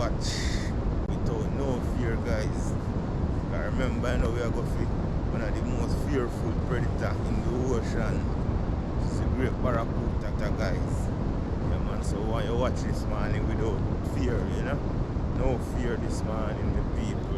watch without no fear, guys. I remember, I know we are going to one of the most fearful predator in the ocean. It's the great barracuda, guys. Yeah, man. So why you watch this morning without fear, you know? No fear this morning, the people.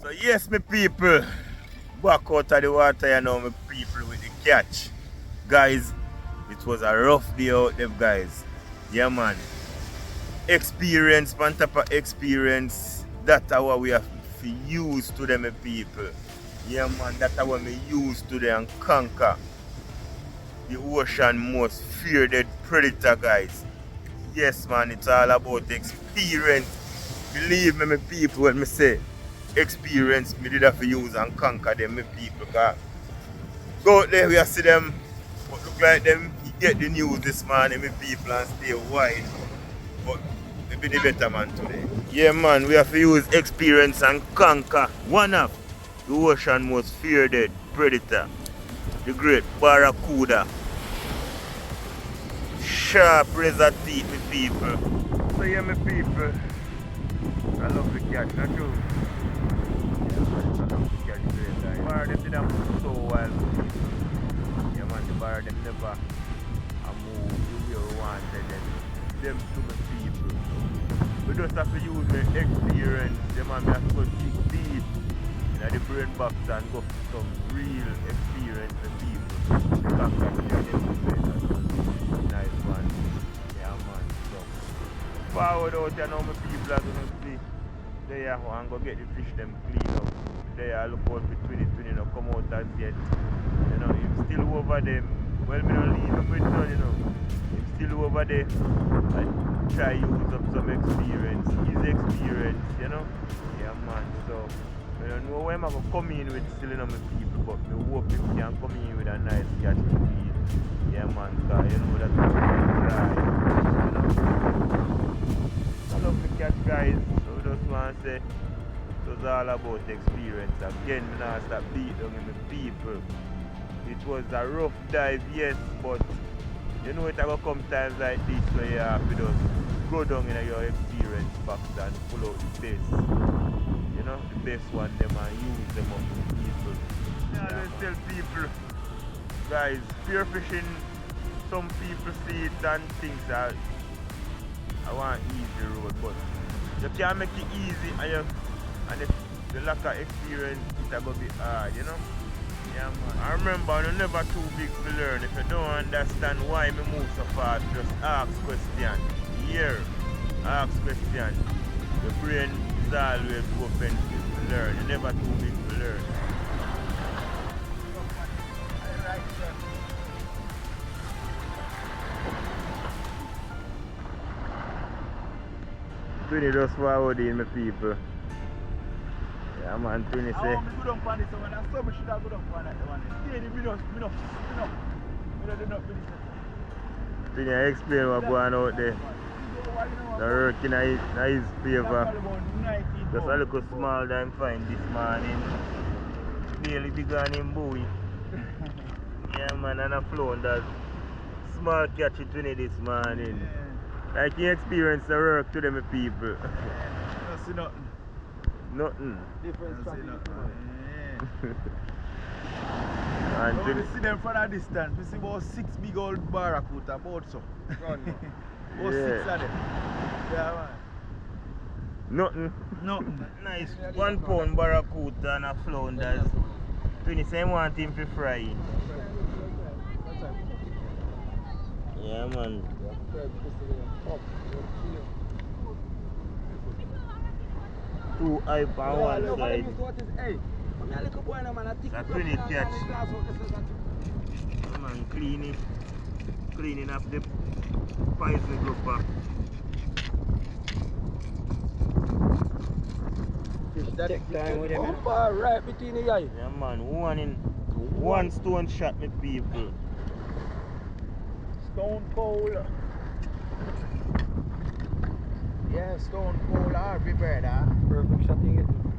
So yes, my people, back out of the water, you know, my people with the catch. Guys, it was a rough day out there, guys. Yeah, man. Experience, on top of experience, that's what we have to use to them, my people. Yeah, man, that's what we use to them and conquer the ocean most feared predator, guys. Yes, man, it's all about experience. Believe me, my people, when I say experience, me did have to use and conquer them, my people. Cause go out there, we see them, but look like them, you get the news this morning, my people, and stay wide. But maybe the better man today. Yeah, man, we have to use experience and conquer one of the ocean most feared predator, the great barracuda. Sharp razor teeth, my people. So yeah, my people, I love the catch, not true? Yeah, man, I love the catch today, guys. The bar, them did have so well. Yeah, man, the bar, them never move the way we wanted them. Them to my people. We just have to use the experience. Them and me have to go deep in the brain box and go for some real experience with people. Because nice one. Yeah, man. So forward out there now, my people are gonna see. They are and go get the fish them clean up. They are look out for 2020 now come out as yet. You know, if still over them. Well, me don't leave him with none, you know. If still over there and try use up some experience. His experience, you know. Yeah, man. So I don't know where I'm gonna come in with still in my people, but I hope you can come in with a nice catch to feed. Yeah, man, because you know that's what I'm trying. You know? I love the catch, guys. So I just want to say it was all about experience. Again, we not stop beat down in my people. It was a rough dive, yes, but you know it will come times like this where you have to just go down in your experience box and pull out the best. You know, the best one them and use them up with people. Yeah, I always tell people, guys, spearfishing, some people see it and think that I want easy road, but you can't make it easy and if the lack of experience it's gonna be hard, you know? Yeah, man. I remember you're never too big to learn. If you don't understand why me move so fast, just ask question. Here, ask question. Your brain is always open to learn. You're never too big to learn. Twinny just forward in my people. Yeah, man, Twinny say. I want to go down on this one. I saw me should have go down on that one. Twinny, explain what's going out there. The work in his favor. Just a little small than fine this morning. Nearly bigger than him buoy. Yeah, man, and a flounder. Small catch it Twinny this morning. Yeah. Like you experience the work to them people. Yeah. I don't see nothing. Nothing. Different strategy. Yeah. And we see them from a distance. We see about 6 big old barracuda, about so. About 6 of them. Yeah, man. Nothing. Nothing. Nice 1 pound barracuda and a flounders. 20 same want him for fry. Yeah, man. Too high for one side. That's a 20 catch. Yeah, man, cleaning up the poison grouper. Check time with them. Right between the eye. Yeah, man, one stone shot me people. Stone Cold. Yeah, Stone Cold Harvey brother. Perfect shot in it.